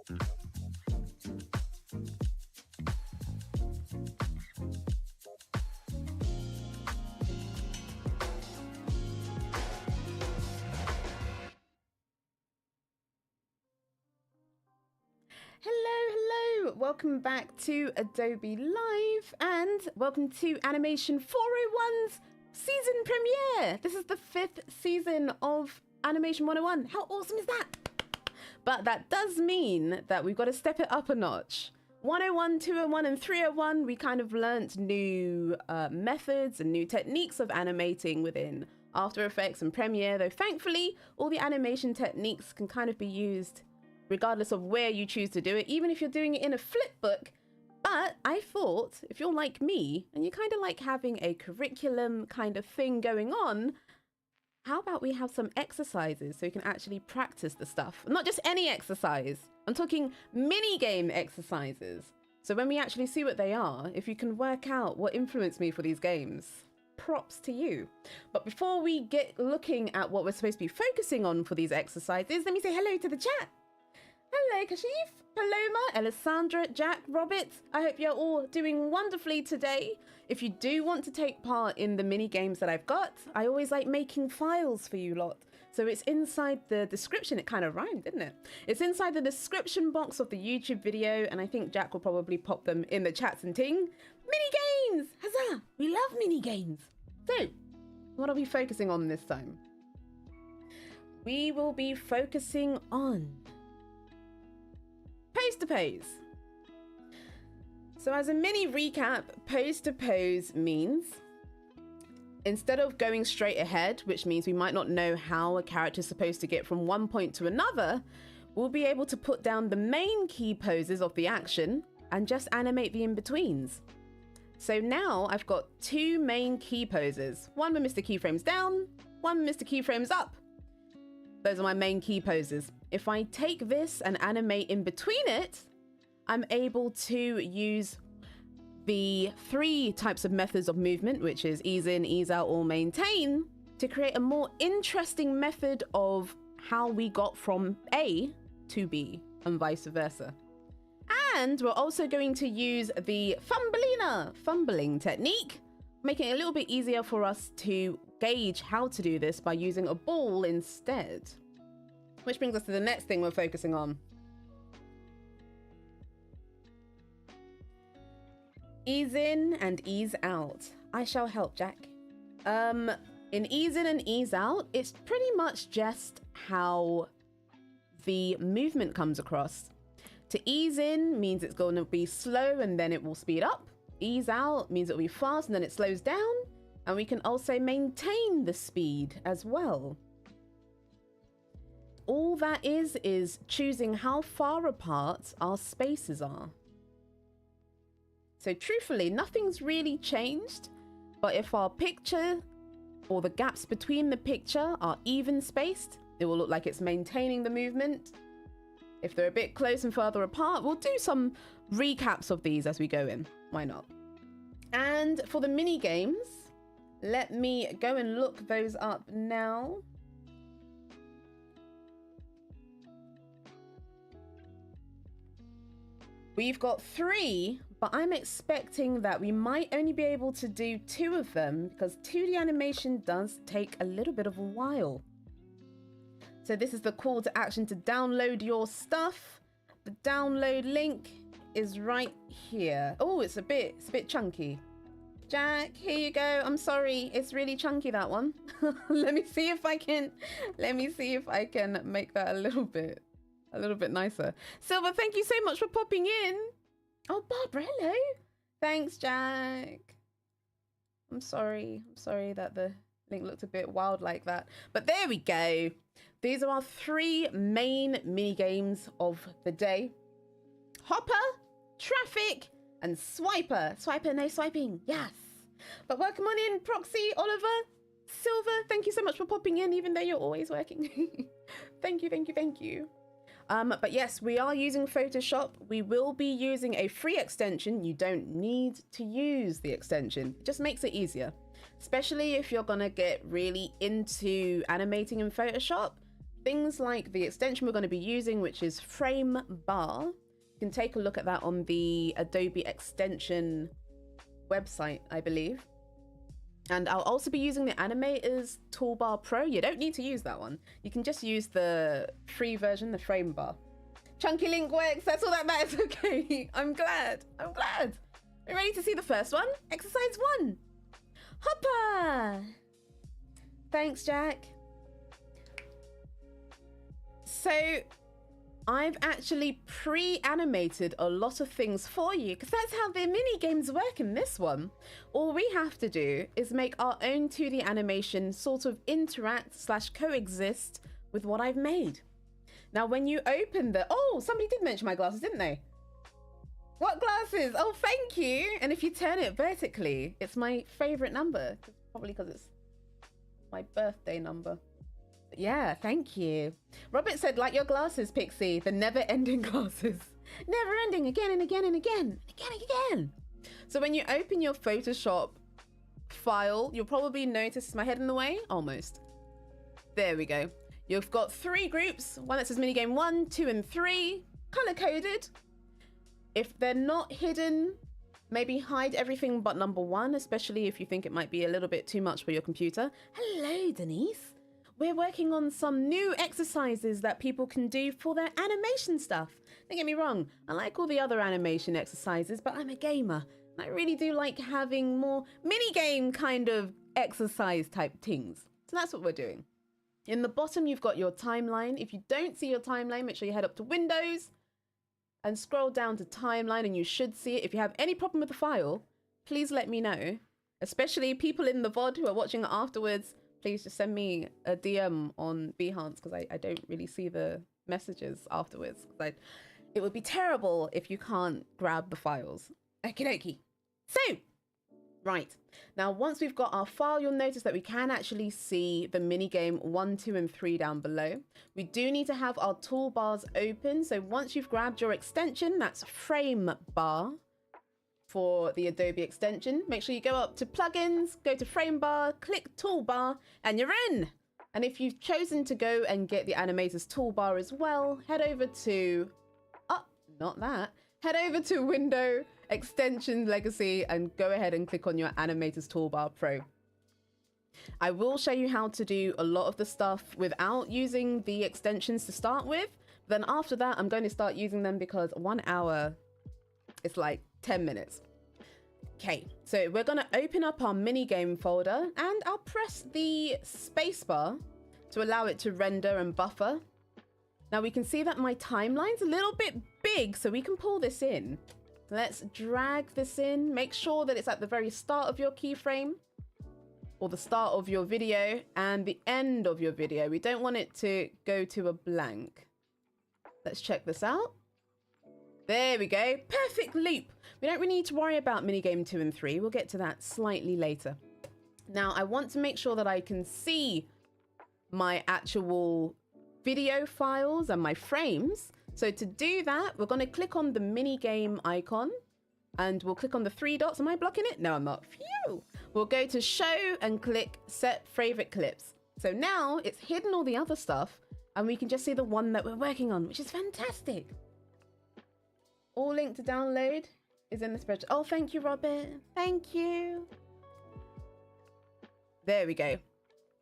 Hello, welcome back to Adobe Live and welcome to Animation 401's season premiere. This is the 5th season of Animation 101. How awesome is that? But that does mean that we've got to step it up a notch. 101, 201 and 301, we kind of learnt new methods and new techniques of animating within After Effects and Premiere, though thankfully all the animation techniques can kind of be used regardless of where you choose to do it, even if you're doing it in a flip book. But I thought, if you're like me and you kind of like having a curriculum kind of thing going on, how about we have some exercises so you can actually practice the stuff? Not just any exercise, I'm talking mini game exercises. So when we actually see what they are, if you can work out what influenced me for these games, props to you. But before we get looking at what we're supposed to be focusing on for these exercises, let me say hello to the chat. Hello, Kashif, Paloma, Alessandra, Jack, Robert. I hope you're all doing wonderfully today. If you do want to take part in the mini games that I've got, I always like making files for you lot. So it's inside the description. It kind of rhymed, didn't it? It's inside the description box of the YouTube video, and I think Jack will probably pop them in the chats and ting. Mini games! Huzzah! We love mini games. So, what are we focusing on this time? We will be focusing on pose to pose. So as a mini recap, pose to pose means instead of going straight ahead, which means we might not know how a character is supposed to get from one point to another, we'll be able to put down the main key poses of the action and just animate the in-betweens. So now I've got two main key poses, one with Mr. Keyframes down, one with Mr. Keyframes up. Those are my main key poses. If I take this and animate in between it, I'm able to use the three types of methods of movement, which is ease in, ease out, or maintain, to create a more interesting method of how we got from A to B and vice versa. And we're also going to use the fumbling technique, making it a little bit easier for us to gauge how to do this by using a ball instead. Which brings us to the next thing we're focusing on. Ease in and ease out. I shall help, Jack. In ease in and ease out, it's pretty much just how the movement comes across. To ease in means it's going to be slow and then it will speed up. Ease out means it'll be fast and then it slows down. And we can also maintain the speed as well. All that is choosing how far apart our spaces are. So truthfully, nothing's really changed, but if our picture or the gaps between the picture are even spaced, it will look like it's maintaining the movement. If they're a bit close and further apart, we'll do some recaps of these as we go in. Why not? And for the mini games, let me go and look those up now. We've got 3, but I'm expecting that we might only be able to do 2 of them because 2D animation does take a little bit of a while. So this is the call to action to download your stuff. The download link is right here. Oh, it's a bit chunky. Jack, here you go. I'm sorry, it's really chunky, that one. Let me see if I can make that a little bit nicer. Silver, thank you so much for popping in. Oh, Barbara, hello. Thanks, Jack. I'm sorry that the link looked a bit wild like that. But there we go. These are our 3 main mini games of the day. Hopper, traffic, and swiper. Swiper, no swiping. Yes. But welcome on in, Proxy, Oliver, Silver. Thank you so much for popping in, even though you're always working. Thank you. But yes, we are using Photoshop. We will be using a free extension. You don't need to use the extension. It just makes it easier, especially if you're gonna get really into animating in Photoshop. things like the extension we're going to be using, which is frame bar. You can take a look at that on the Adobe extension website, I believe. And I'll also be using the Animator's Toolbar Pro. You don't need to use that one. You can just use the free version, the frame bar. Chunky Link works. That's all that matters. Okay, I'm glad. I'm glad. Are you ready to see the first one? Exercise 1. Hopper. Thanks, Jack. So I've actually pre-animated a lot of things for you because that's how the mini games work in this one. All we have to do is make our own 2D animation sort of interact / coexist with what I've made. Now, when you open the... Oh, somebody did mention my glasses, didn't they? What glasses? Oh, thank you. And if you turn it vertically, it's my favorite number. Probably because it's my birthday number. But yeah, thank you. Robert said, like your glasses, Pixi, the never-ending glasses. Never ending, again and again and again. Again and again. So when you open your Photoshop file, you'll probably notice, is my head in the way? Almost. There we go. You've got 3 groups. One that says minigame 1, 2, and 3. Color-coded. If they're not hidden, maybe hide everything but number 1, especially if you think it might be a little bit too much for your computer. Hello, Denise. We're working on some new exercises that people can do for their animation stuff. Don't get me wrong, I like all the other animation exercises, but I'm a gamer. And I really do like having more mini-game kind of exercise type things. So that's what we're doing. In the bottom, you've got your timeline. If you don't see your timeline, make sure you head up to Windows and scroll down to timeline and you should see it. If you have any problem with the file, please let me know. Especially people in the VOD who are watching it afterwards. Please just send me a DM on Behance because I don't really see the messages afterwards. It would be terrible if you can't grab the files. Okie dokie. So, right. Now, once we've got our file, you'll notice that we can actually see the minigame 1, 2, and 3 down below. We do need to have our toolbars open. So once you've grabbed your extension, that's frame bar. For the Adobe extension, make sure you go up to plugins, go to frame bar, click toolbar, and you're in. And if you've chosen to go and get the animator's toolbar as well, head over to, head over to Window, Extension, Legacy, and go ahead and click on your animator's toolbar Pro. I will show you how to do a lot of the stuff without using the extensions to start with. Then after that, I'm going to start using them because 1 hour is like 10 minutes. Okay, so we're going to open up our mini game folder and I'll press the spacebar to allow it to render and buffer. Now we can see that my timeline's a little bit big, so we can pull this in. Let's drag this in. Make sure that it's at the very start of your keyframe or the start of your video and the end of your video. We don't want it to go to a blank. Let's check this out. There we go. Perfect loop. We don't really need to worry about minigame 2 and 3. We'll get to that slightly later. Now, I want to make sure that I can see my actual video files and my frames. So to do that, we're going to click on the minigame icon and we'll click on the 3 dots. Am I blocking it? No, I'm not. Phew. We'll go to show and click set favorite clips. So now it's hidden all the other stuff and we can just see the one that we're working on, which is fantastic. All link to download is in the spreadsheet. Oh, thank you, Robert. Thank you. There we go.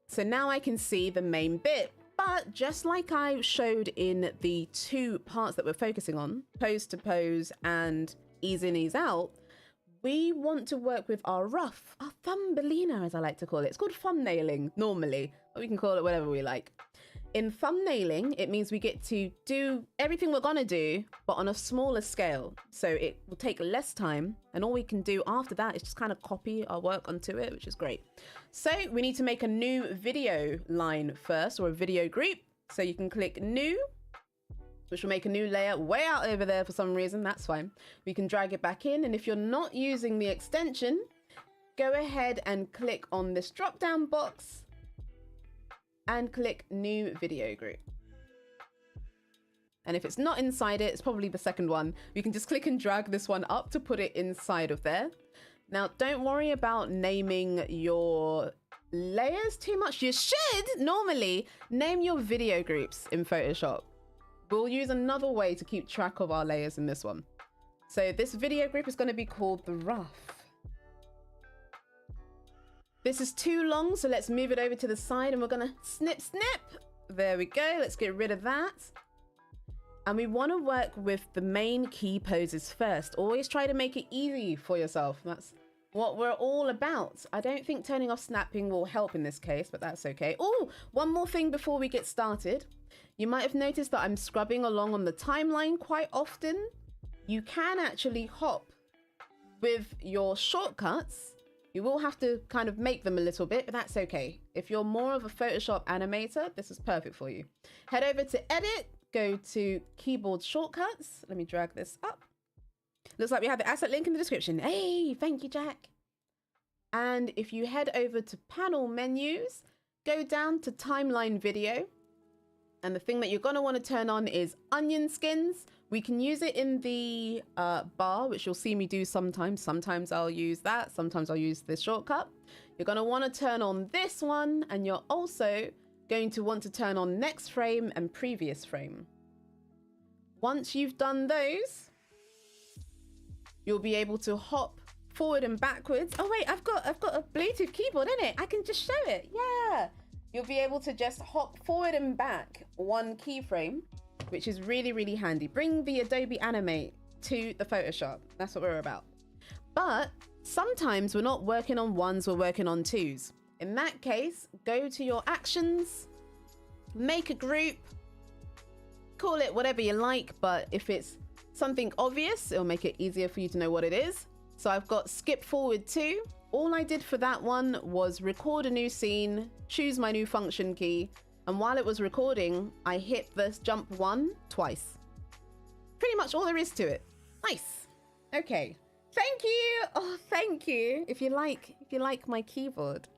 So now I can see the main bit. But just like I showed in the 2 parts that we're focusing on, pose to pose and ease in, ease out, we want to work with our rough, our thumbelina, as I like to call it. It's called thumbnailing normally, but we can call it whatever we like. In thumbnailing, it means we get to do everything we're gonna do, but on a smaller scale. So it will take less time, and all we can do after that is just kind of copy our work onto it, which is great. So we need to make a new video line first, or a video group. So you can click new, which will make a new layer way out over there for some reason. That's fine. We can drag it back in, and if you're not using the extension, go ahead and click on this drop-down box and click new video group. And if it's not inside it, it's probably the second one. We can just click and drag this one up to put it inside of there. Now, don't worry about naming your Layers too much. You should normally name your video groups in Photoshop. We'll use another way to keep track of our layers in this one. So this video group is going to be called the rough. This is too long, so let's move it over to the side and we're going to snip. There we go. Let's get rid of that. And we want to work with the main key poses first. Always try to make it easy for yourself. That's what we're all about. I don't think turning off snapping will help in this case, but that's okay. Oh, one more thing before we get started. You might have noticed that I'm scrubbing along on the timeline quite often. You can actually hop with your shortcuts. You will have to kind of make them a little bit, but that's okay. If you're more of a Photoshop animator, this is perfect for you. Head over to Edit, go to Keyboard Shortcuts. Let me drag this up. Looks like we have the asset link in the description. Hey, thank you, Jack. And if you head over to Panel Menus, go down to Timeline Video. And the thing that you're going to want to turn on is onion skins. We can use it in the bar, which you'll see me do sometimes. Sometimes I'll use that. Sometimes I'll use this shortcut. You're going to want to turn on this one. And you're also going to want to turn on next frame and previous frame. Once you've done those, you'll be able to hop forward and backwards. Oh wait, I've got a Bluetooth keyboard in it. I can just show it. Yeah. You'll be able to just hop forward and back one keyframe, which is really, really handy. Bring the Adobe Animate to the Photoshop. That's what we're about. But sometimes we're not working on ones, we're working on twos. In that case, go to your actions, make a group, call it whatever you like, but if it's something obvious, it'll make it easier for you to know what it is. So I've got skip forward 2. All I did for that one was record a new scene, choose my new function key, and while it was recording, I hit this jump 1 twice. Pretty much all there is to it. Nice. Okay. Thank you. Oh, thank you. If you like my keyboard,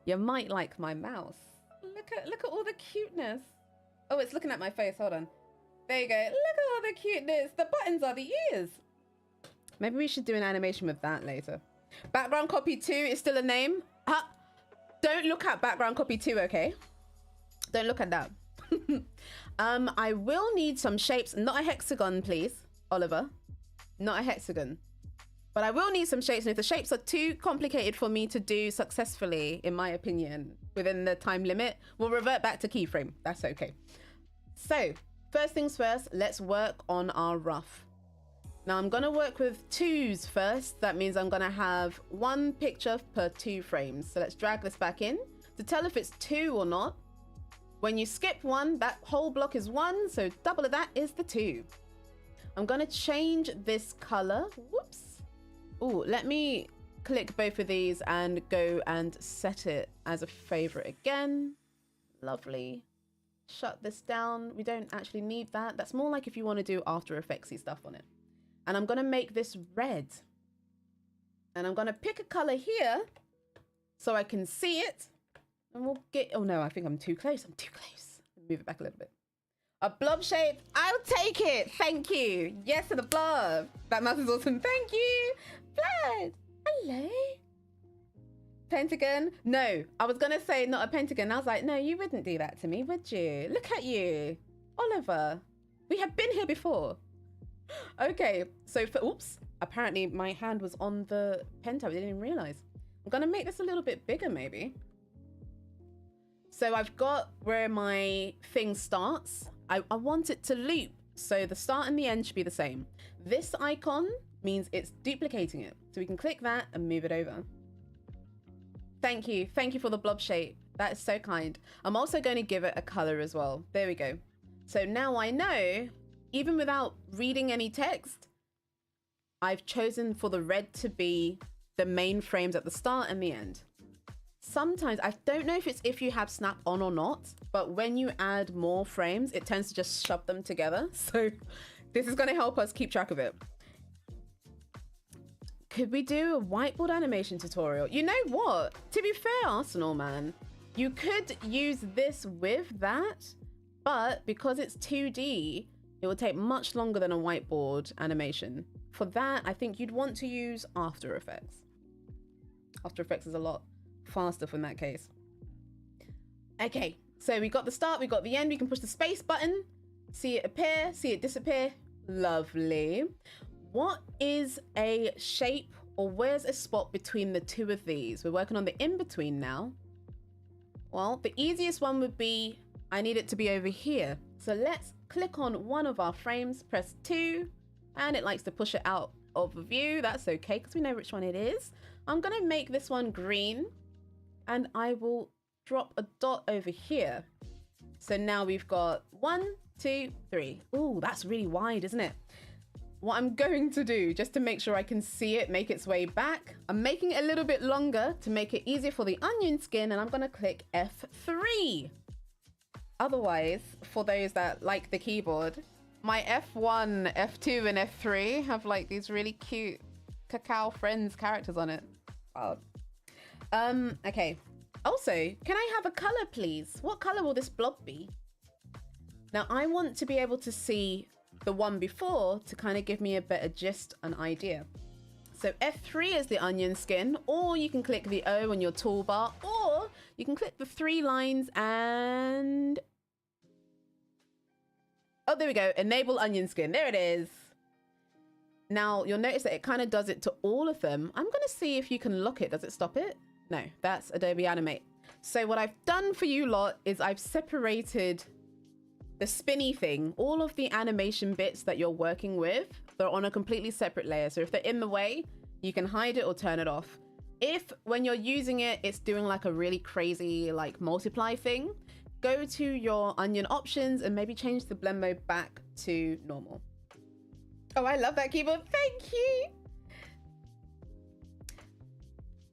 you might like my mouse. Look at all the cuteness. Oh, it's looking at my face. Hold on. There you go. Look at all the cuteness. The buttons are the ears. Maybe we should do an animation with that later. Background copy 2 is still a name. Don't look at background copy 2, okay? Don't look at that. I will need some shapes. Not a hexagon, please, Oliver. Not a hexagon. But I will need some shapes. And if the shapes are too complicated for me to do successfully, in my opinion, within the time limit, we'll revert back to keyframe. That's okay. So first things first, let's work on our rough. Now I'm going to work with twos first. That means I'm going to have one picture per 2 frames. So let's drag this back in to tell if it's 2 or not. When you skip 1, that whole block is 1. So double of that is the 2. I'm going to change this color. Whoops. Oh, let me click both of these and go and set it as a favorite again. Lovely. Shut this down. We don't actually need that. That's more like if you want to do After Effectsy stuff on it. And I'm going to make this red. And I'm going to pick a color here so I can see it. And we'll get... Oh, no, I think I'm too close. I'm too close. Move it back a little bit. A blob shape. I'll take it. Thank you. Yes to the blob. That mouse is awesome. Thank you. Vlad. Hello. Pentagon. No, I was going to say not a pentagon. I was like, no, you wouldn't do that to me, would you? Look at you. Oliver. We have been here before. Okay, so for, oops, apparently my hand was on the pen tab. I didn't even realize. I'm gonna make this a little bit bigger maybe. So I've got where my thing starts. I want it to loop. So the start and the end should be the same. This icon means it's duplicating it. So we can click that and move it over. Thank you. Thank you for the blob shape. That is so kind. I'm also going to give it a color as well. There we go. So now I know, even without reading any text, I've chosen for the red to be the main frames at the start and the end. Sometimes, I don't know if it's if you have snap on or not, but when you add more frames, it tends to just shove them together. So this is going to help us keep track of it. Could we do a whiteboard animation tutorial? You know what? To be fair, Arsenal, man, you could use this with that, but because it's 2D, it will take much longer than a whiteboard animation. For that, I think you'd want to use After Effects. After Effects is a lot faster in that case. Okay, so we got the start, we got the end. We can push the space button, see it appear, see it disappear. Lovely. What is a shape, or where's a spot between the two of these? We're working on the in-between now. Well, the easiest one would be, I need it to be over here. So let's click on one of our frames, press 2, and it likes to push it out of view. That's okay, because we know which one it is. I'm gonna make this one green, and I will drop a dot over here. So now we've got 1, 2, 3. Ooh, that's really wide, isn't it? What I'm going to do, just to make sure I can see it make its way back, I'm making it a little bit longer to make it easier for the onion skin, and I'm gonna click F3. Otherwise, for those that like the keyboard, my F1, F2, and F3 have like these really cute Cacao Friends characters on it. Oh. Okay. Also, can I have a color, please? What color will this blob be? Now, I want to be able to see the one before to kind of give me a better gist, an idea. So F3 is the onion skin, or you can click the O on your toolbar, or you can click the 3 lines and... Oh, there we go. Enable onion skin. There it is. Now, you'll notice that it kind of does it to all of them. I'm going to see if you can lock it. Does it stop it? No, that's Adobe Animate. So what I've done for you lot is I've separated the spinny thing, all of the animation bits that you're working with, they're on a completely separate layer. So if they're in the way, you can hide it or turn it off. If when you're using it, it's doing like a really crazy like multiply thing, go to your onion options and maybe change the blend mode back to normal. Oh, I love that keyboard. Thank you.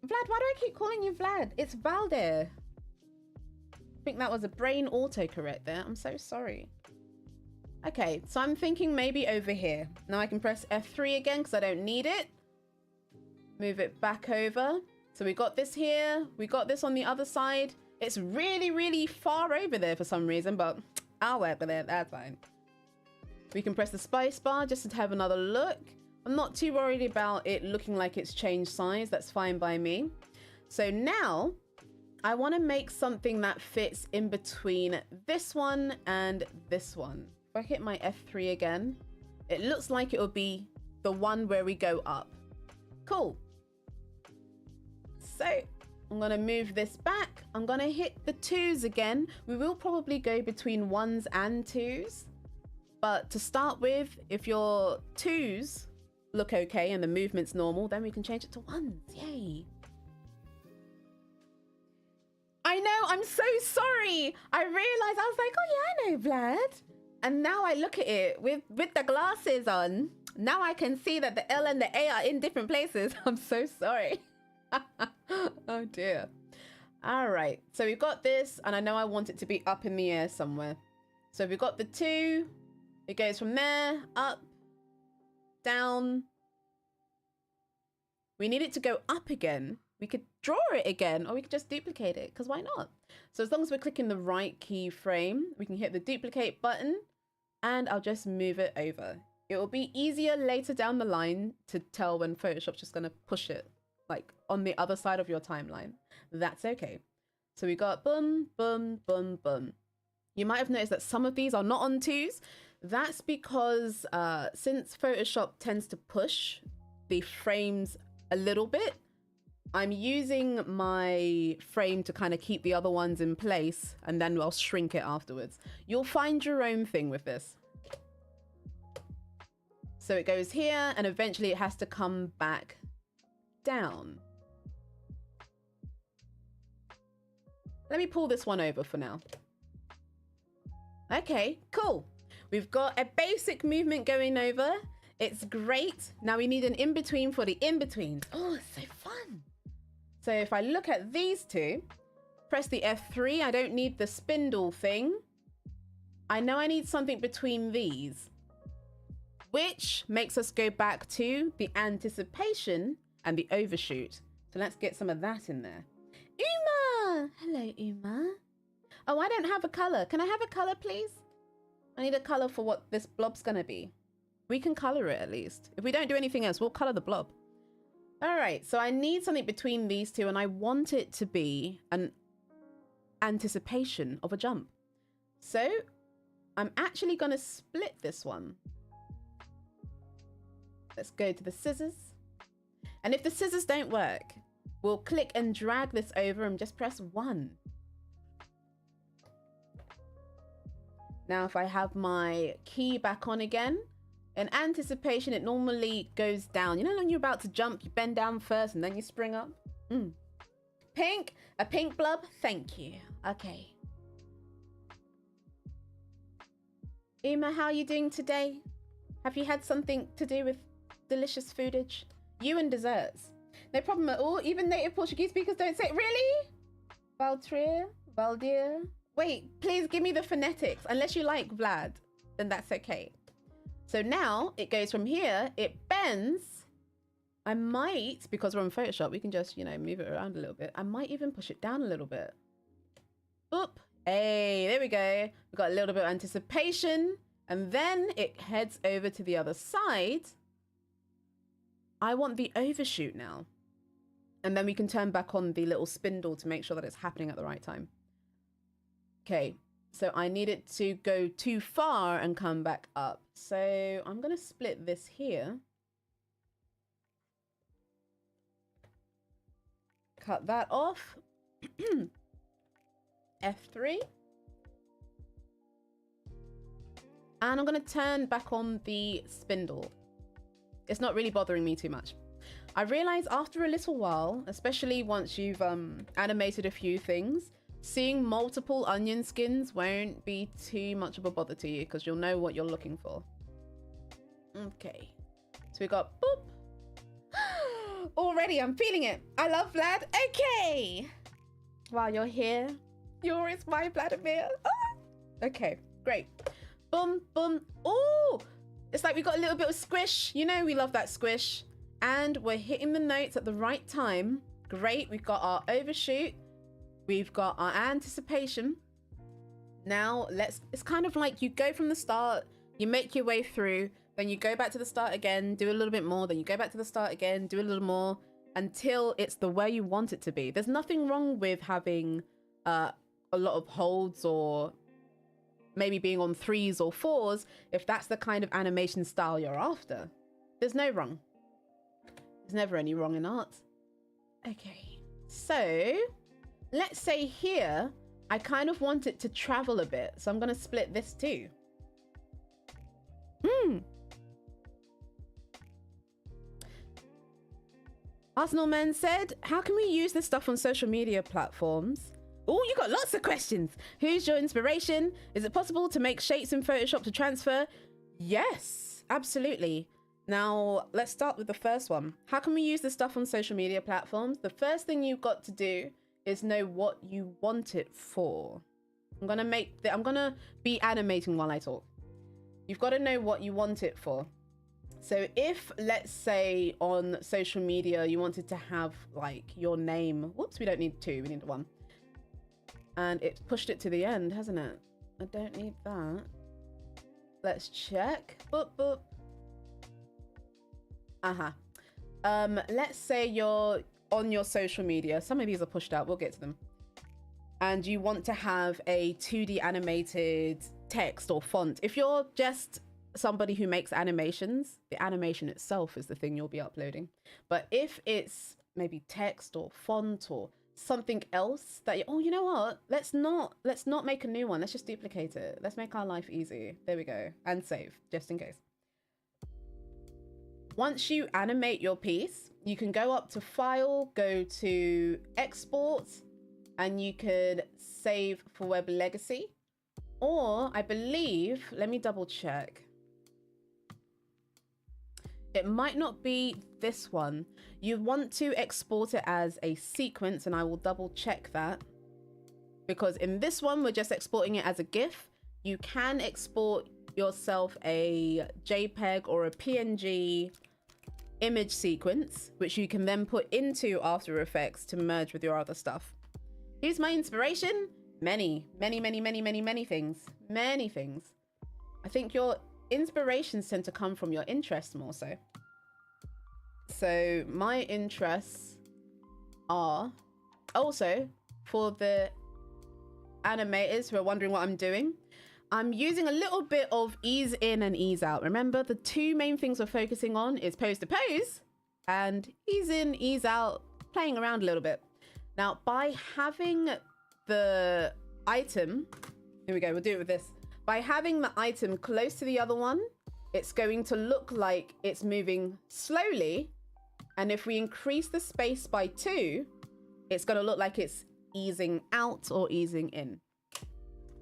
Vlad, why do I keep calling you Vlad? It's Valder. I think that was a brain autocorrect there. I'm so sorry. Okay, so I'm thinking maybe over here. Now I can press F3 again because I don't need it. Move it back over. So we got this here. We got this on the other side. It's really, really far over there for some reason, but I'll work with it. That's fine. We can press the space bar just to have another look. I'm not too worried about it looking like it's changed size. That's fine by me. So now I want to make something that fits in between this one and this one. If I hit my F3 again, it looks like it will be the one where we go up. Cool. So I'm going to move this back. I'm going to hit the 2s again. We will probably go between 1s and 2s. But to start with, if your 2s look okay and the movement's normal, then we can change it to 1s. Yay. I know, I'm so sorry. I realized, I was like, oh yeah, I know Vlad. And now I look at it with the glasses on. Now I can see that the L and the A are in different places. I'm so sorry. Oh dear. All right, so we've got this, and I know I want it to be up in the air somewhere. So we've got the 2. It goes from there, up, down. We need it to go up again. We could draw it again, or we could just duplicate it, because why not? So as long as we're clicking the right keyframe, we can hit the duplicate button, and I'll just move it over. It will be easier later down the line to tell when Photoshop's just going to push it, like on the other side of your timeline. That's okay. So we got boom, boom, boom, boom. You might have noticed that some of these are not on 2s. That's because since Photoshop tends to push the frames a little bit, I'm using my frame to kind of keep the other ones in place, and then I'll shrink it afterwards. You'll find your own thing with this. So it goes here, and eventually it has to come back down. Let me pull this one over for now. Okay, cool. We've got a basic movement going over. It's great. Now we need an in-between for the in-betweens. Oh, it's so fun. So if I look at these two, press the F3. I don't need the spindle thing. I know I need something between these, which makes us go back to the anticipation and the overshoot. So let's get some of that in there. Uma! Hello, Uma. Oh, I don't have a color. Can I have a color, please? I need a color for what this blob's gonna be. We can color it at least. If we don't do anything else, we'll color the blob. All right, so I need something between these two, and I want it to be an anticipation of a jump. So I'm actually going to split this one. Let's go to the scissors. And if the scissors don't work, we'll click and drag this over and just press 1. Now, if I have my key back on again, in anticipation, it normally goes down. You know, when you're about to jump, you bend down first and then you spring up. Pink, a pink blob. Thank you. Okay. Uma, how are you doing today? Have you had something to do with delicious foodage? You and desserts. No problem at all. Even native Portuguese speakers don't say it. Really? Valtria, Valdir. Wait, please give me the phonetics. Unless you like Vlad, then that's okay. So now it goes from here, it bends. I might, because we're on Photoshop, we can just, you know, move it around a little bit. I might even push it down a little bit. Oop. Hey, there we go. We've got a little bit of anticipation. And then it heads over to the other side. I want the overshoot now. And then we can turn back on the little spindle to make sure that it's happening at the right time. Okay, so I need it to go too far and come back up. So I'm going to split this here. Cut that off. F3. And I'm going to turn back on the spindle. It's not really bothering me too much. I realize after a little while, especially once you've animated a few things, seeing multiple onion skins won't be too much of a bother to you because you'll know what you're looking for. Okay. So we got boop. Already, I'm feeling it. I love Vlad. Okay. While you're here, is my Vladimir. Ah! Okay, great. Boom, boom. Oh, it's like we got a little bit of squish. You know, we love that squish. And we're hitting the notes at the right time. Great. We've got our overshoot. We've got our anticipation. Now it's kind of like you go from the start, you make your way through, then you go back to the start again, do a little bit more, then you go back to the start again, do a little more until it's the way you want it to be. There's nothing wrong with having a lot of holds or maybe being on 3s or 4s if that's the kind of animation style you're after. There's no wrong. There's never any wrong in art. Okay, so let's say here, I kind of want it to travel a bit. So I'm going to split this too. Arsenal Man said, how can we use this stuff on social media platforms? Oh, you got lots of questions. Who's your inspiration? Is it possible to make shapes in Photoshop to transfer? Yes, absolutely. Now, let's start with the first one. How can we use this stuff on social media platforms? The first thing you've got to do is know what you want it for. I'm gonna be animating while I talk. You've got to know what you want it for. So if, let's say on social media, you wanted to have like your name, whoops, we don't need 2, we need 1. And it's pushed it to the end, hasn't it? I don't need that. Let's check. Boop, boop. Let's say you're on your social media. Some of these are pushed out. We'll get to them. And you want to have a 2D animated text or font. If you're just somebody who makes animations, the animation itself is the thing you'll be uploading. But if it's maybe text or font or something else that you know what? Let's not make a new one. Let's just duplicate it. Let's make our life easy. There we go. And save, just in case. Once you animate your piece, you can go up to File, go to Export, and you could save for Web Legacy. Or I believe, let me double check. It might not be this one. You want to export it as a sequence, and I will double check that. Because in this one, we're just exporting it as a GIF. You can export yourself a JPEG or a PNG image sequence, which you can then put into After Effects to merge with your other stuff. Here's my inspiration. Many things. Many things. I think your inspirations tend to come from your interests more so. So my interests are also for the animators who are wondering what I'm doing, I'm using a little bit of ease in and ease out. Remember, the two main things we're focusing on is pose to pose and ease in, ease out, playing around a little bit. Now, by having the item, here we go, we'll do it with this. By having the item close to the other one, it's going to look like it's moving slowly. And if we increase the space by 2, it's going to look like it's easing out or easing in.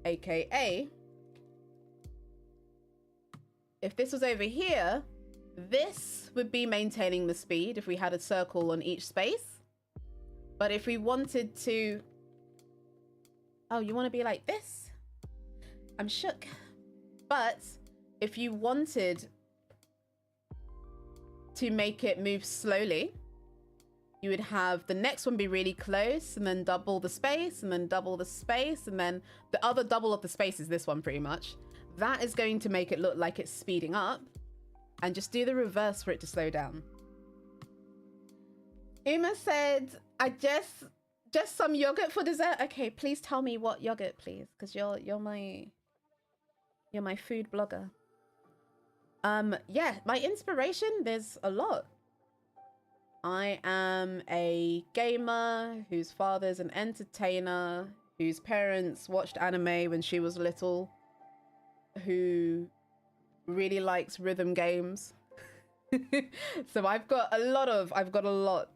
AKA, if this was over here, this would be maintaining the speed if we had a circle on each space. But if we wanted to... Oh, you want to be like this? I'm shook. But if you wanted to make it move slowly, you would have the next one be really close and then double the space and then double the space. And then the other double of the space is this one pretty much. That is going to make it look like it's speeding up, and just do the reverse for it to slow down. Uma said, I just some yogurt for dessert. Okay, please tell me what yogurt, please, because you're my food blogger. Yeah, my inspiration, there's a lot. I am a gamer whose father's an entertainer, whose parents watched anime when she was little, who really likes rhythm games. So I've got a lot.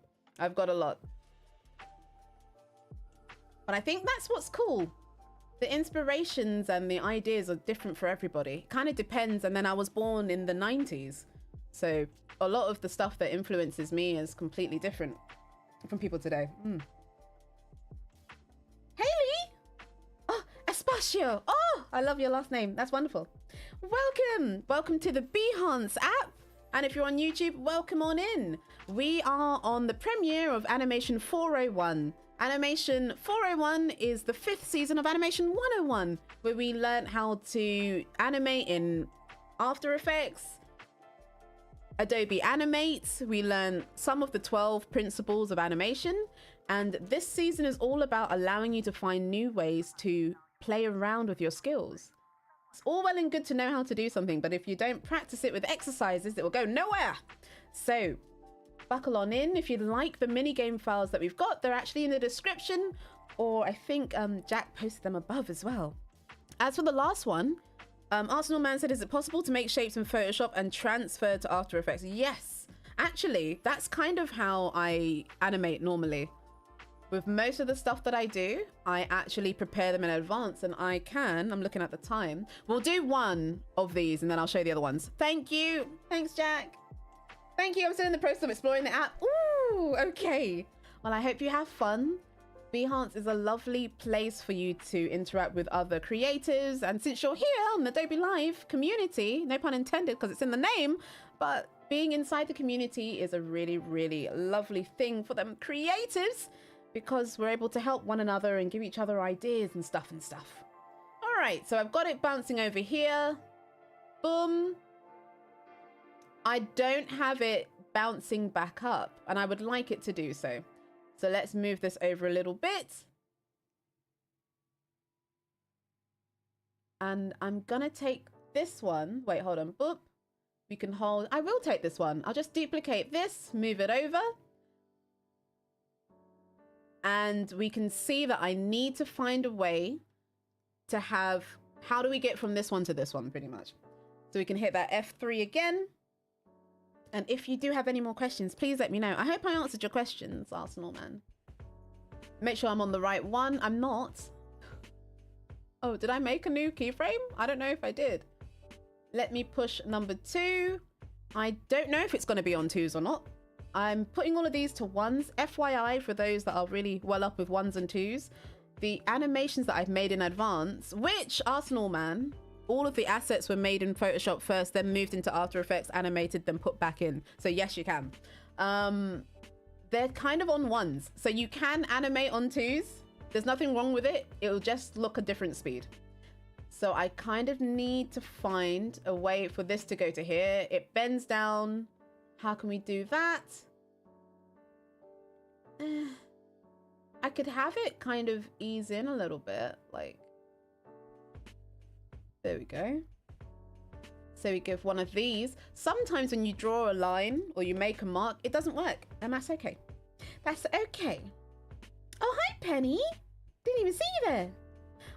But I think that's what's cool. The inspirations and the ideas are different for everybody. Kind of depends. And then I was born in the 90s. So a lot of the stuff that influences me is completely different from people today. Haley! Oh, Espacio! Oh, I love your last name. That's wonderful. Welcome to the Behance app. And if you're on YouTube, welcome on in. We are on the premiere of Animation 401. Animation 401 is the 5th season of Animation 101, where we learn how to animate in After Effects, Adobe Animate. We learn some of the 12 principles of animation. And this season is all about allowing you to find new ways to play around with your skills. It's all well and good to know how to do something, but if you don't practice it with exercises, it will go nowhere. So buckle on in. If you like the mini game files that we've got, they're actually in the description, or I think Jack posted them above as well. As for the last one, Arsenal Man said, is it possible to make shapes in Photoshop and transfer to After Effects? Yes, actually, that's kind of how I animate normally. With most of the stuff that I do, I actually prepare them in advance, and I'm looking at the time. We'll do one of these and then I'll show you the other ones. Thank you. Thanks, Jack. Thank you. I'm still in the process of exploring the app. Ooh, okay. Well, I hope you have fun. Behance is a lovely place for you to interact with other creators. And since you're here on the Adobe Live community, no pun intended because it's in the name, but being inside the community is a really, really lovely thing for them creatives, because we're able to help one another and give each other ideas and stuff. All right, so I've got it bouncing over here. Boom. I don't have it bouncing back up, and I would like it to do so. So let's move this over a little bit. And I'm gonna take this one. Wait, hold on. Boop. We can hold. I will take this one. I'll just duplicate this, move it over. And we can see that I need to find a way to have, how do we get from this one to this one, pretty much. So we can hit that F3 again. And if you do have any more questions, please let me know. I hope I answered your questions, Arsenal Man. Make sure I'm on the right one. I'm not. Oh, did I make a new keyframe? I don't know if I did. Let me push number 2. I don't know if it's going to be on 2s or not. I'm putting all of these to 1s. FYI, for those that are really well up with 1s and 2s, the animations that I've made in advance, which, Arsenal Man, all of the assets were made in Photoshop first, then moved into After Effects, animated, then put back in. So yes, you can. They're kind of on 1s. So you can animate on 2s. There's nothing wrong with it. It'll just look a different speed. So I kind of need to find a way for this to go to here. It bends down. How can we do that? I could have it kind of ease in a little bit, like, there we go. So we give one of these. Sometimes when you draw a line or you make a mark, it doesn't work, and that's okay. That's okay. Oh, hi, Penny. Didn't even see you there.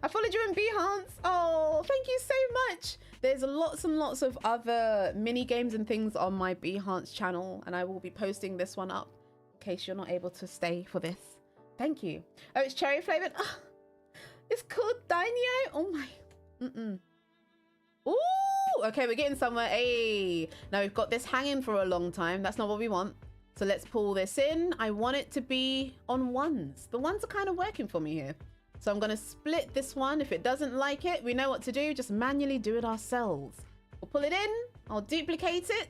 I followed you in Behance. Oh, thank you so much. There's lots and lots of other mini games and things on my Behance channel, and I will be posting this one up in case you're not able to stay for this. Thank you. Oh, it's cherry flavored. Oh, it's called Dainyo. Oh my. Ooh, okay, we're getting somewhere. Hey, now we've got this hanging for a long time. That's not what we want. So let's pull this in. I want it to be on ones. The ones are kind of working for me here. So I'm going to split this one. If it doesn't like it, we know what to do. Just manually do it ourselves. We'll pull it in. I'll duplicate it.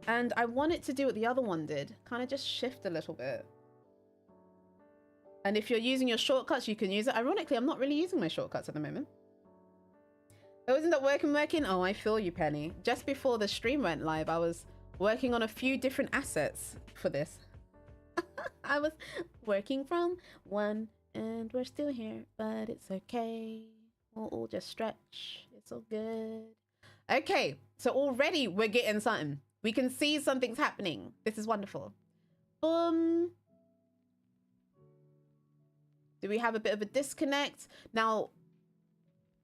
And I want it to do what the other one did. Kind of just shift a little bit. And if you're using your shortcuts, you can use it. Ironically, I'm not really using my shortcuts at the moment. Oh, isn't that working? Oh, I feel you, Penny. Just before the stream went live, I was working on a few different assets for this. I was working from one, and we're still here, but it's okay. We'll all just stretch. It's all good. Okay, so already we're getting something. We can see something's happening. This is wonderful. Boom. Do we have a bit of a disconnect? Now,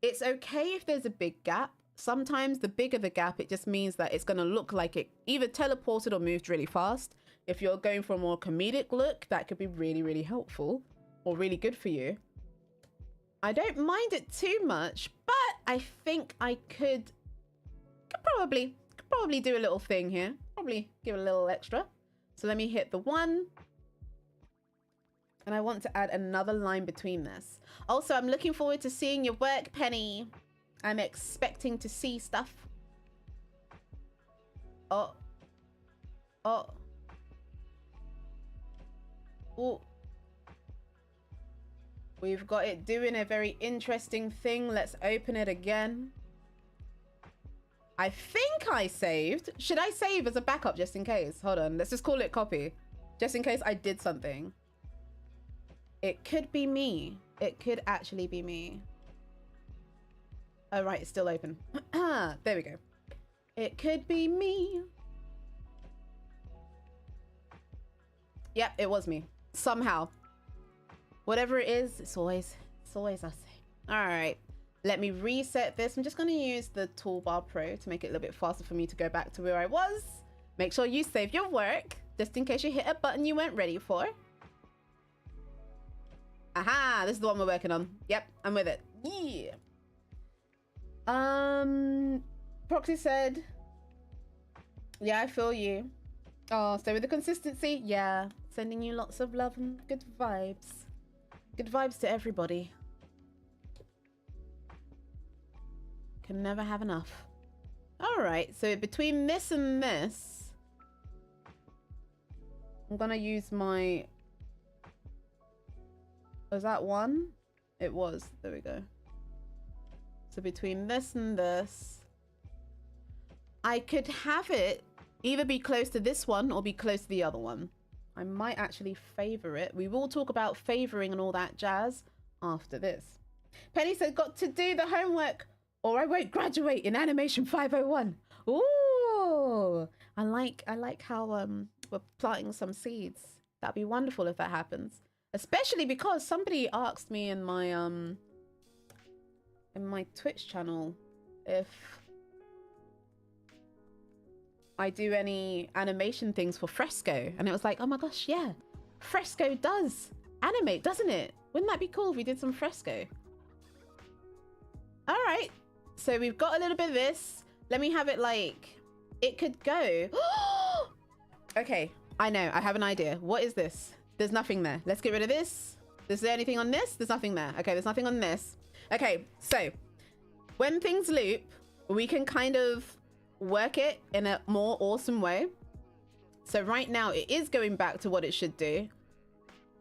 it's okay if there's a big gap. Sometimes the bigger the gap, it just means that it's going to look like it either teleported or moved really fast. If you're going for a more comedic look, that could be really, really helpful or really good for you. I don't mind it too much, but I think I could probably do a little thing here. Probably give it a little extra. So let me hit the 1. And I want to add another line between this. Also, I'm looking forward to seeing your work, Penny. I'm expecting to see stuff. Oh. Oh. Oh. We've got it doing a very interesting thing. Let's open it again. I think I saved. Should I save as a backup just in case? Hold on. Let's just call it copy. Just in case I did something. It could be me. It could actually be me. Oh, right. It's still open. There we go. It could be me. Yep, it was me. Somehow. Whatever it is, it's always us. All right. Let me reset this. I'm just going to use the Toolbar Pro to make it a little bit faster for me to go back to where I was. Make sure you save your work, just in case you hit a button you weren't ready for. Aha, this is the one we're working on. Yep, I'm with it. Yeah. Proxy said, yeah, I feel you. Oh, stay with the consistency. Yeah, sending you lots of love and good vibes. Good vibes to everybody. Can never have enough. All right, so between this and this, I'm gonna use my... Was that one? It was. There we go. So between this and this, I could have it either be close to this one or be close to the other one. I might actually favor it. We will talk about favoring and all that jazz after this. Penny said, got to do the homework or I won't graduate in Animation 501. Ooh, I like how we're planting some seeds. That'd be wonderful if that happens. Especially because somebody asked me in my Twitch channel if I do any animation things for Fresco, and it was like, oh my gosh, yeah, Fresco does animate, doesn't it? Wouldn't that be cool if we did some Fresco? All right, so we've got a little bit of this. Let me have it like it could go. Okay, I know, I have an idea. What is this? There's nothing there. Let's get rid of this. Is there anything on this? There's nothing there. Okay, there's nothing on this. Okay, so when things loop, we can kind of work it in a more awesome way. So right now it is going back to what it should do,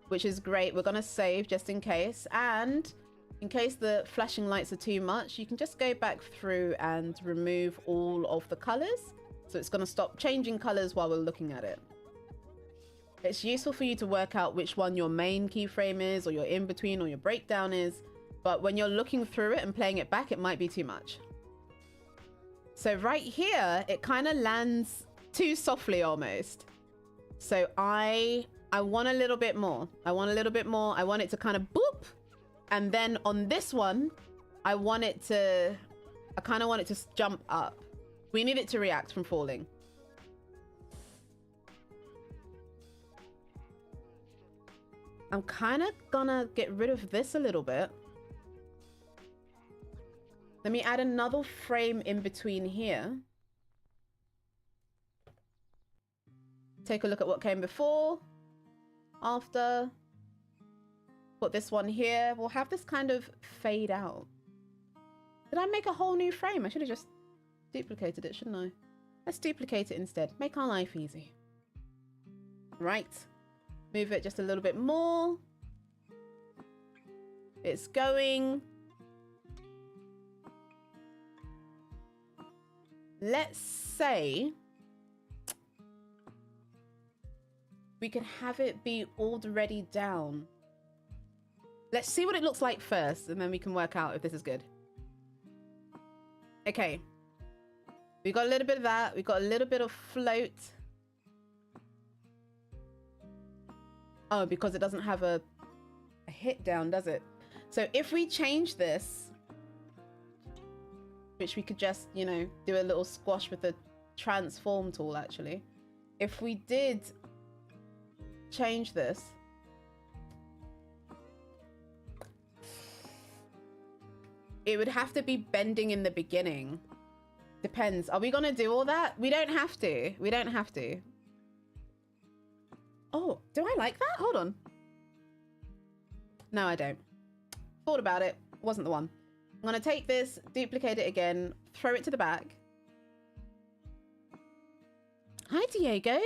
which is great. We're going to save just in case. And in case the flashing lights are too much, you can just go back through and remove all of the colors. So it's going to stop changing colors while we're looking at it. It's useful for you to work out which one your main keyframe is, or your in-between, or your breakdown is. But when you're looking through it and playing it back, it might be too much. So right here, it kind of lands too softly almost. So I want a little bit more. I want a little bit more. I want it to kind of boop. And then on this one, I kind of want it to jump up. We need it to react from falling. I'm kind of gonna get rid of this a little bit. Let me add another frame in between here. Take a look at what came before, after. Put this one here. We'll have this kind of fade out. Did I make a whole new frame? I should have just duplicated it, shouldn't I? Let's duplicate it instead. Make our life easy. Right. Move it just a little bit more. It's going. Let's say we can have it be already down. Let's see what it looks like first, and then we can work out if this is good. Okay. We got a little bit of that. We got a little bit of float. Oh, because it doesn't have a hit down, does it? So if we change this, which we could just, you know, do a little squash with the transform tool, actually. If we did change this, it would have to be bending in the beginning. Depends. Are we gonna do all that? We don't have to. We don't have to. Oh, do I like that? Hold on. No, I don't. Thought about it. Wasn't the one. I'm gonna take this, duplicate it again, throw it to the back. Hi, Diego.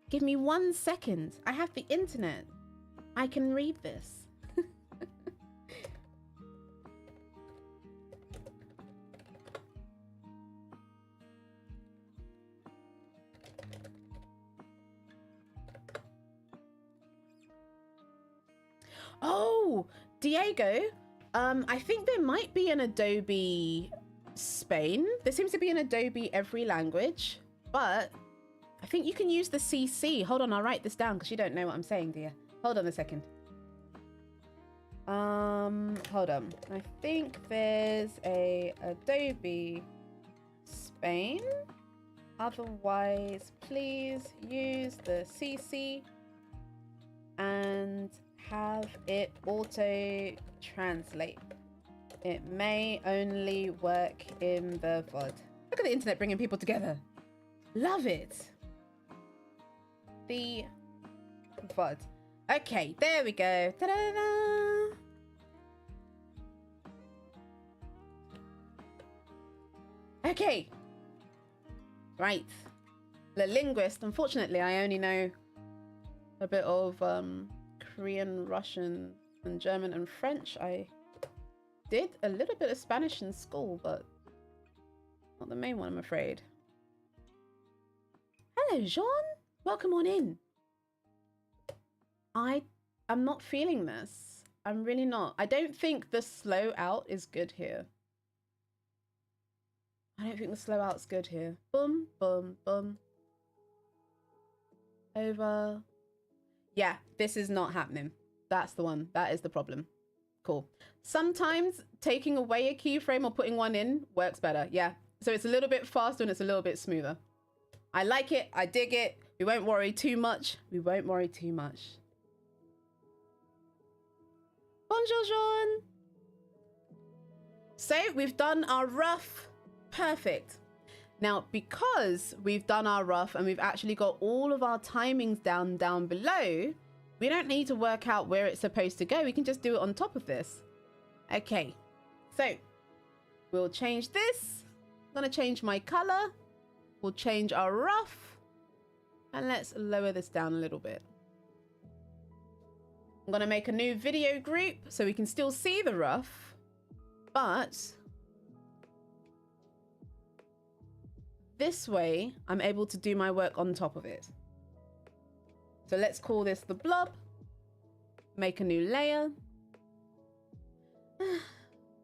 Give me 1 second. I have the internet. I can read this. Oh, Diego, I think there might be an Adobe Spain. There seems to be an Adobe every language, but I think you can use the CC. Hold on, I'll write this down because you don't know what I'm saying, dear. Hold on a second. Hold on. I think there's a Adobe Spain. Otherwise, please use the CC and have it auto translate. It may only work in the VOD. Look at the internet bringing people together. Love it. The VOD. Okay, there we go. Ta-da-da. Okay. Right. The linguist. Unfortunately, I only know a bit of Korean, Russian, and German and French. I did a little bit of Spanish in school, but not the main one, I'm afraid. Hello, Jean. Welcome on in. I'm not feeling this. I'm really not. I don't think the slow out is good here. I don't think the slow out's good here. Boom, boom, boom. Over. Yeah, this is not happening. That's the one. That is the problem. Cool. Sometimes taking away a keyframe or putting one in works better. Yeah. So it's a little bit faster and it's a little bit smoother. I like it. I dig it. We won't worry too much. We won't worry too much. Bonjour, Jean. So we've done our rough. Perfect. Now, because we've done our rough and we've actually got all of our timings down below, we don't need to work out where it's supposed to go. We can just do it on top of this. Okay, so we'll change this. I'm gonna change my color. We'll change our rough. And let's lower this down a little bit. I'm gonna make a new video group so we can still see the rough, but this way I'm able to do my work on top of it. So let's call this the blob. Make a new layer.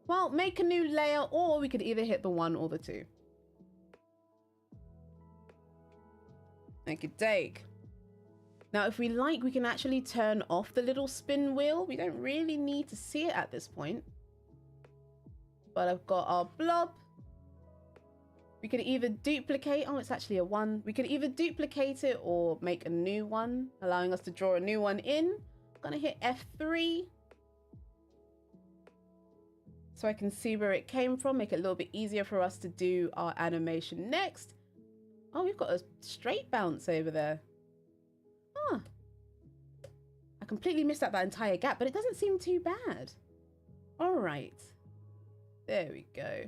Well, make a new layer, or we could either hit the 1 or the 2. Make it take. Now, if we like, we can actually turn off the little spin wheel. We don't really need to see it at this point. But I've got our blob. We could either duplicate. Oh, it's actually a 1. We could either duplicate it or make a new one, allowing us to draw a new one in. I'm going to hit F3. So I can see where it came from, make it a little bit easier for us to do our animation next. Oh, we've got a straight bounce over there. Huh. I completely missed out that entire gap, but it doesn't seem too bad. All right. There we go.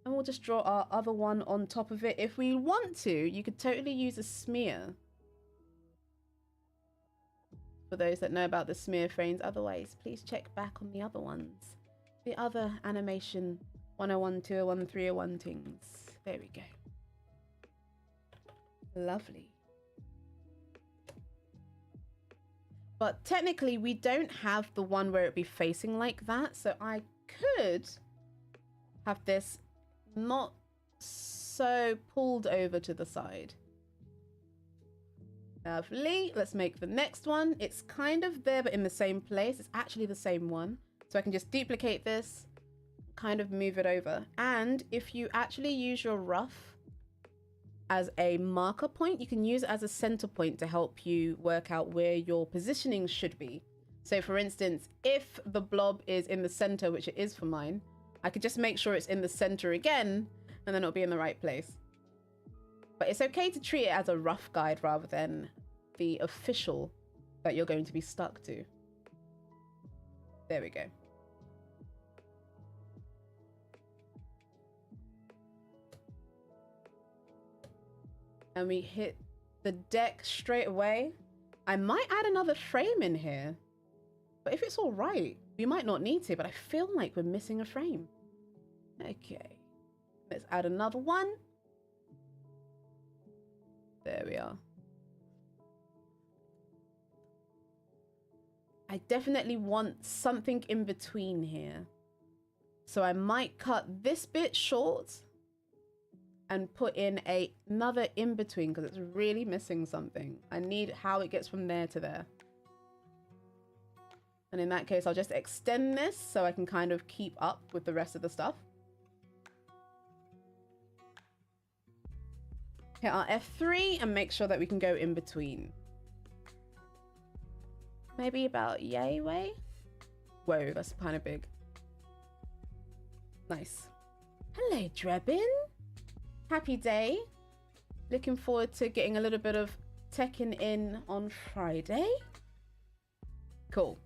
And we'll just draw our other one on top of it. If we want to, you could totally use a smear. For those that know about the smear frames. Otherwise, please check back on the other ones. The other animation 101, 201, 301 things. There we go. Lovely. But technically we don't have the one where it'd be facing like that. So I could have this not so pulled over to the side. Lovely. Let's make the next one. It's kind of there, but in the same place. It's actually the same one. So I can just duplicate this, kind of move it over. And if you actually use your rough as a marker point, you can use it as a center point to help you work out where your positioning should be. So for instance, if the blob is in the center, which it is for mine, I could just make sure it's in the center again, and then it'll be in the right place. But it's okay to treat it as a rough guide rather than the official that you're going to be stuck to. There we go. And we hit the deck straight away. I might add another frame in here, but if it's all right, we might not need to, but I feel like we're missing a frame. Okay, let's add another one. There we are. I definitely want something in between here. So I might cut this bit short and put in another in between because it's really missing something. I need how it gets from there to there. And in that case, I'll just extend this so I can kind of keep up with the rest of the stuff. Hit our F3 and make sure that we can go in between. Maybe about yay way. Whoa, that's kind of big. Nice. Hello, Drebin. Happy day. Looking forward to getting a little bit of Tekken in on Friday. Cool.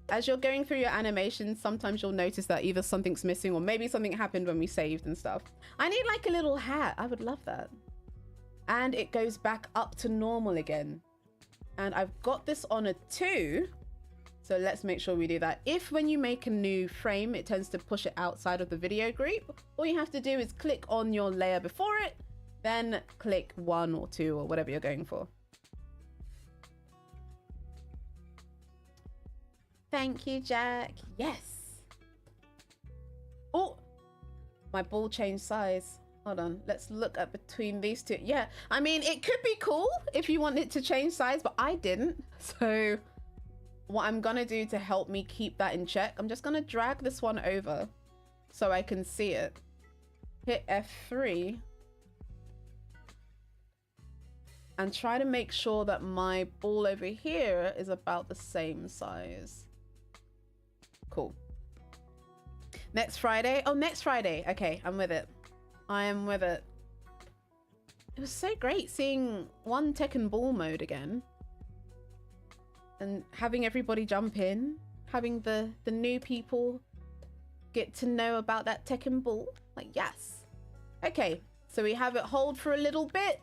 As you're going through your animations, sometimes you'll notice that either something's missing or maybe something happened when we saved and stuff. I need like a little hat. I would love that. And it goes back up to normal again. And I've got this on a 2. So let's make sure we do that. If when you make a new frame, it tends to push it outside of the video group, all you have to do is click on your layer before it, then click 1 or 2 or whatever you're going for. Thank you, Jack. Yes. Oh, my ball changed size. Hold on. Let's look at between these two. Yeah, I mean, it could be cool if you want it to change size, but I didn't. So what I'm going to do to help me keep that in check, I'm just going to drag this one over so I can see it. Hit F3. And try to make sure that my ball over here is about the same size. Cool. Next Friday. Oh, next Friday. Okay, I'm with it. I am with it. It was so great seeing one Tekken ball mode again. And having everybody jump in. Having the new people get to know about that Tekken ball. Like, yes. Okay, so we have it hold for a little bit.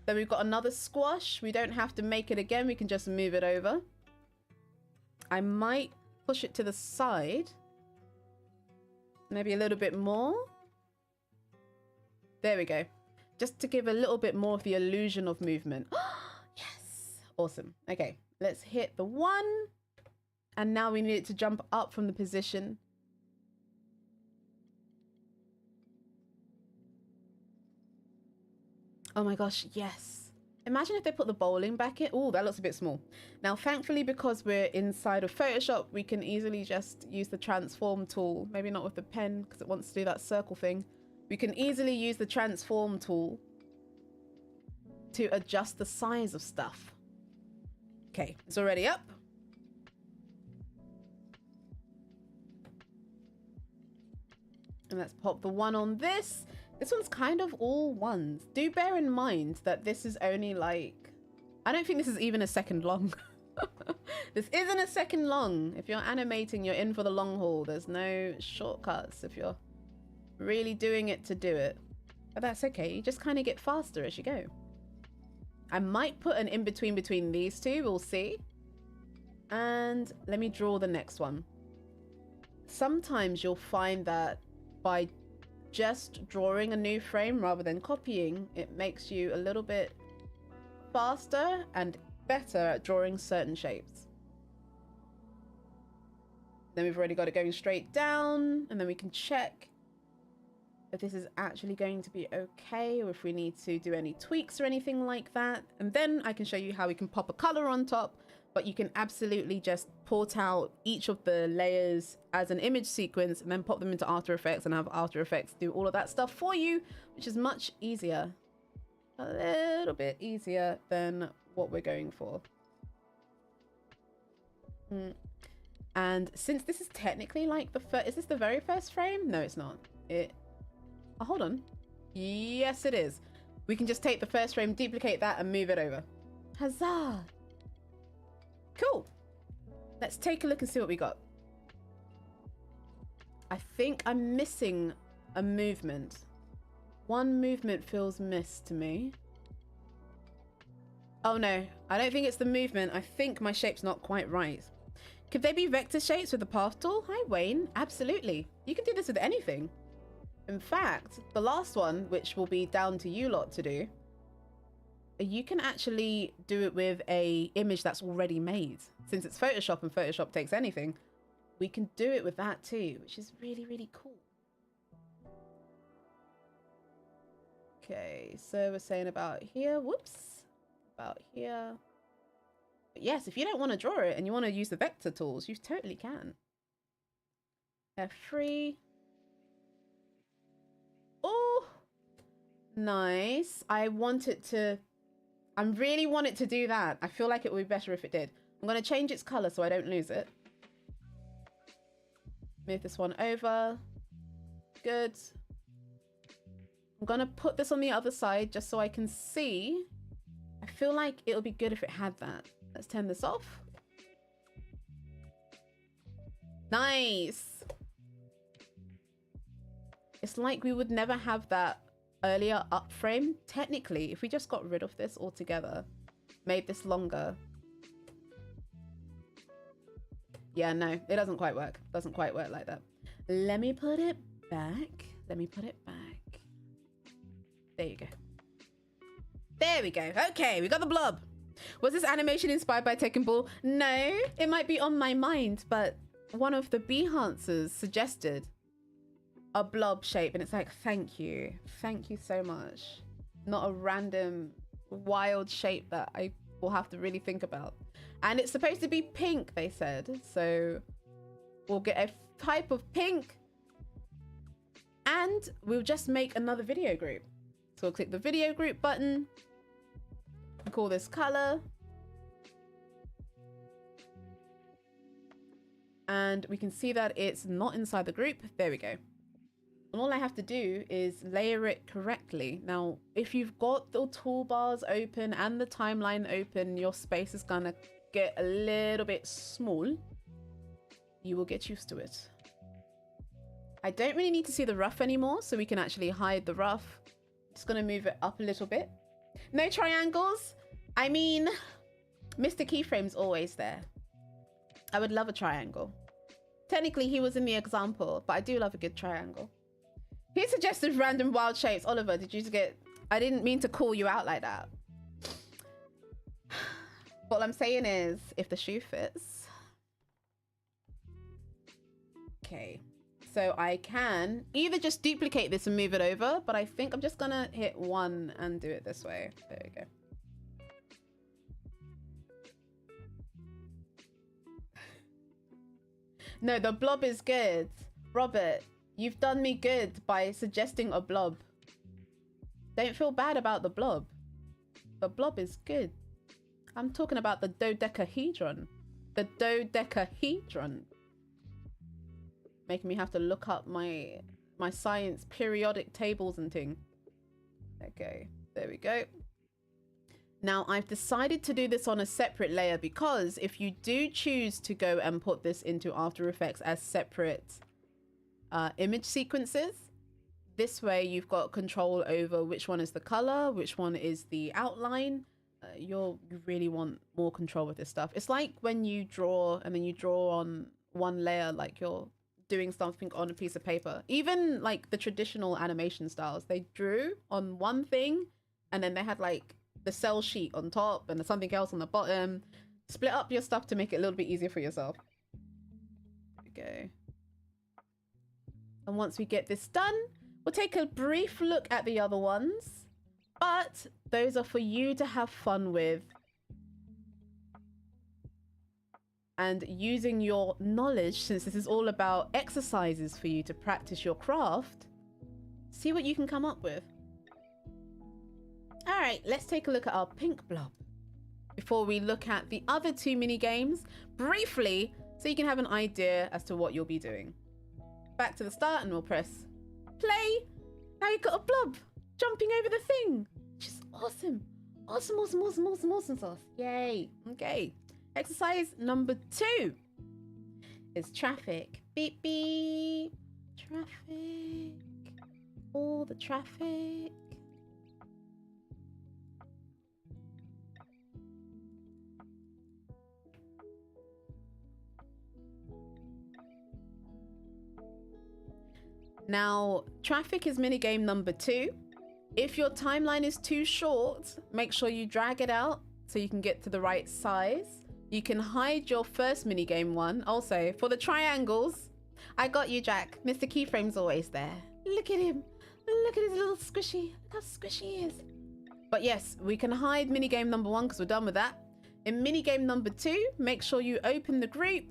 Then we've got another squash. We don't have to make it again. We can just move it over. I might push it to the side. Maybe a little bit more. There we go. Just to give a little bit more of the illusion of movement. Awesome. Okay, let's hit the 1. And now we need it to jump up from the position. Oh my gosh, yes. Imagine if they put the bowling back in. Oh, that looks a bit small. Now, thankfully, because we're inside of Photoshop, we can easily just use the transform tool. Maybe not with the pen because it wants to do that circle thing. We can easily use the transform tool to adjust the size of stuff. Okay, it's already up. And let's pop the 1 on this. This one's kind of all 1s. Do bear in mind that this is only like, I don't think this is even a second long. This isn't a second long. If you're animating, you're in for the long haul. There's no shortcuts if you're really doing it to do it. But that's okay. You just kind of get faster as you go. I might put an in-between between these two. We'll see. And let me draw the next one. Sometimes you'll find that by just drawing a new frame rather than copying, it makes you a little bit faster and better at drawing certain shapes. Then we've already got it going straight down, and then we can check if this is actually going to be okay or if we need to do any tweaks or anything like that. And then I can show you how we can pop a color on top, but you can absolutely just port out each of the layers as an image sequence and then pop them into After Effects and have After Effects do all of that stuff for you, which is much easier. A little bit easier than what we're going for. And since this is technically like the first, is this the very first frame? No, it's not. Oh, hold on. Yes, it is. We can just take the first frame, duplicate that, and move it over. Huzzah! Cool. Let's take a look and see what we got. I think I'm missing a movement. One movement feels missed to me. Oh no, I don't think it's the movement. I think my shape's not quite right. Could they be vector shapes with the path tool? Hi, Wayne. Absolutely. You can do this with anything. In fact, the last one, which will be down to you lot to do, you can actually do it with a image that's already made. Since it's Photoshop and Photoshop takes anything, we can do it with that too, which is really, really cool. Okay, so we're saying about here. Whoops. About here. But yes, if you don't want to draw it and you want to use the vector tools, you totally can. F3. Oh, nice. I really want it to do that. I feel like it would be better if it did. I'm going to change its color so I don't lose it. Move this one over. Good. I'm going to put this on the other side just so I can see. I feel like it'll be good if it had that. Let's turn this off. Nice. It's like we would never have that earlier up frame. Technically, if we just got rid of this altogether, made this longer. Yeah, no, it doesn't quite work. Doesn't quite work like that. Let me put it back. Let me put it back. There you go. There we go. Okay, we got the blob. Was this animation inspired by Tekken Ball? No, it might be on my mind, but one of the Behancers suggested a blob shape, and it's like, thank you so much. Not a random wild shape that I will have to really think about. And it's supposed to be pink, they said, so we'll get a type of pink and we'll just make another video group. So we'll click the video group button and call this color, and we can see that it's not inside the group. There we go. And all I have to do is layer it correctly. Now, if you've got the toolbars open and the timeline open, your space is gonna get a little bit small. You will get used to it. I don't really need to see the rough anymore, so we can actually hide the rough. Just gonna move it up a little bit. No triangles. I mean, Mr. Keyframe's always there. I would love a triangle. Technically, he was in the example, but I do love a good triangle. He suggested random wild shapes. Oliver, did you get... I didn't mean to call you out like that. What I'm saying is, if the shoe fits. Okay. So I can either just duplicate this and move it over, but I think I'm just gonna hit 1 and do it this way. There we go. No, the blob is good. Robert, you've done me good by suggesting a blob. Don't feel bad about the blob. The blob is good. I'm talking about the dodecahedron. The dodecahedron. Making me have to look up my science periodic tables and thing. Okay, there we go. Now I've decided to do this on a separate layer because if you do choose to go and put this into After Effects as separate image sequences, this way you've got control over which one is the color, which one is the outline. You really want more control with this stuff. It's like when you draw and then you draw on one layer, like you're doing something on a piece of paper. Even like the traditional animation styles, they drew on one thing and then they had like the cell sheet on top and something else on the bottom. Split up your stuff to make it a little bit easier for yourself. Okay. And once we get this done, we'll take a brief look at the other ones, but those are for you to have fun with and using your knowledge, since this is all about exercises for you to practice your craft. See what you can come up with. All right, let's take a look at our pink blob before we look at the other 2 mini games briefly, so you can have an idea as to what you'll be doing. Back to the start and we'll press play. Now you've got a blob jumping over the thing, which is awesome. Awesome, awesome, awesome, awesome, awesome sauce. Yay. Okay. Exercise number 2 is traffic. Beep, beep. Traffic. All the traffic. Now, traffic is minigame number 2. If your timeline is too short, make sure you drag it out so you can get to the right size. You can hide your first minigame one. Also, for the triangles, I got you, Jack. Mr. Keyframe's always there. Look at him. Look at his little squishy. Look how squishy he is. But yes, we can hide minigame number 1 because we're done with that. In minigame number 2, make sure you open the group,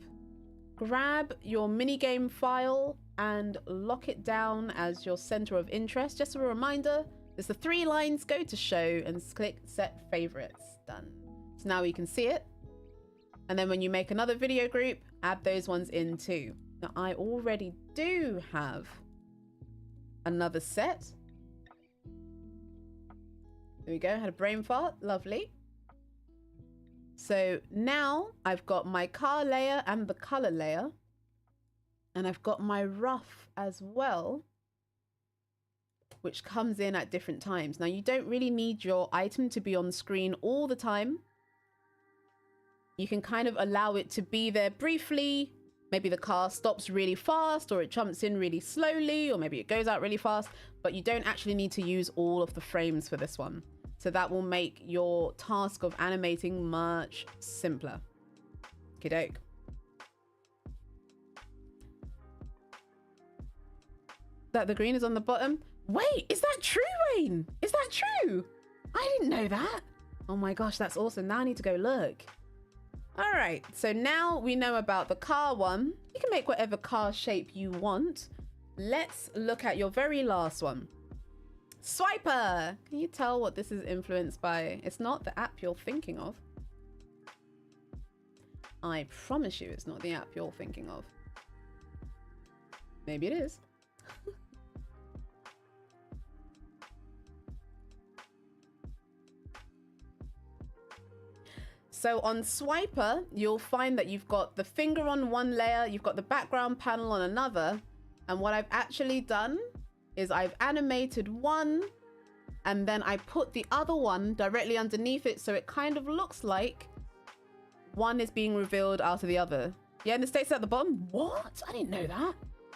grab your minigame file, and lock it down as your center of interest. Just a reminder, there's the 3 lines, go to show and click set favorites. Done. So now we can see it. And then when you make another video group, add those ones in too. Now I already do have another set. There we go, had a brain fart, lovely. So now I've got my car layer and the color layer. And I've got my rough as well, which comes in at different times. Now you don't really need your item to be on screen all the time. You can kind of allow it to be there briefly. Maybe the car stops really fast, or it jumps in really slowly, or maybe it goes out really fast, but you don't actually need to use all of the frames for this one. So that will make your task of animating much simpler. Okey-doke. That the green is on the bottom. Wait, is that true, Wayne? Is that true? I didn't know that. Oh my gosh, that's awesome. Now I need to go look. All right, so now we know about the car one. You can make whatever car shape you want. Let's look at your very last one. Swiper. Can you tell what this is influenced by? It's not the app you're thinking of. I promise you it's not the app you're thinking of. Maybe it is. So on Swiper, you'll find that you've got the finger on one layer, you've got the background panel on another. And what I've actually done is I've animated one and then I put the other one directly underneath it. So it kind of looks like one is being revealed out of the other. Yeah, and the States at the bottom. What? I didn't know that.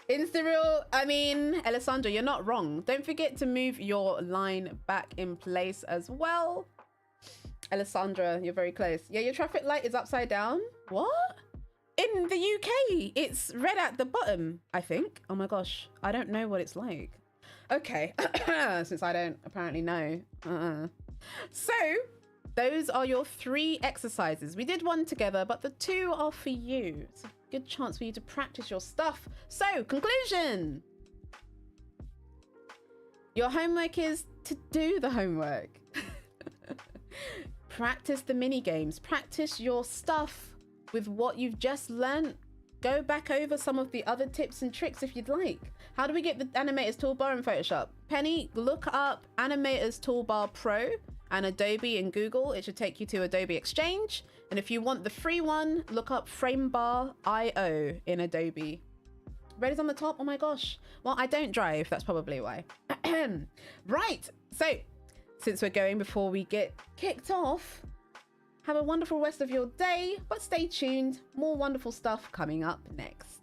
Insta-real, I mean, Alessandro, you're not wrong. Don't forget to move your line back in place as well. Alessandra, you're very close. Yeah, your traffic light is upside down. What? In the UK, it's red at the bottom, I think. Oh my gosh, I don't know what it's like. Okay, since I don't apparently know. So, those are your 3 exercises. We did one together, but the 2 are for you. It's a good chance for you to practice your stuff. So, conclusion. Your homework is to do the homework. Practice the mini games. Practice your stuff with what you've just learned. Go back over some of the other tips and tricks if you'd like. How do we get the animators toolbar in Photoshop? Penny, look up animators toolbar pro and Adobe in Google. It should take you to Adobe Exchange. And if you want the free one, look up framebar.io in Adobe. Red is on the top. Oh my gosh. Well, I don't drive. That's probably why. Right. So since we're going before we get kicked off, have a wonderful rest of your day, but stay tuned. More wonderful stuff coming up next.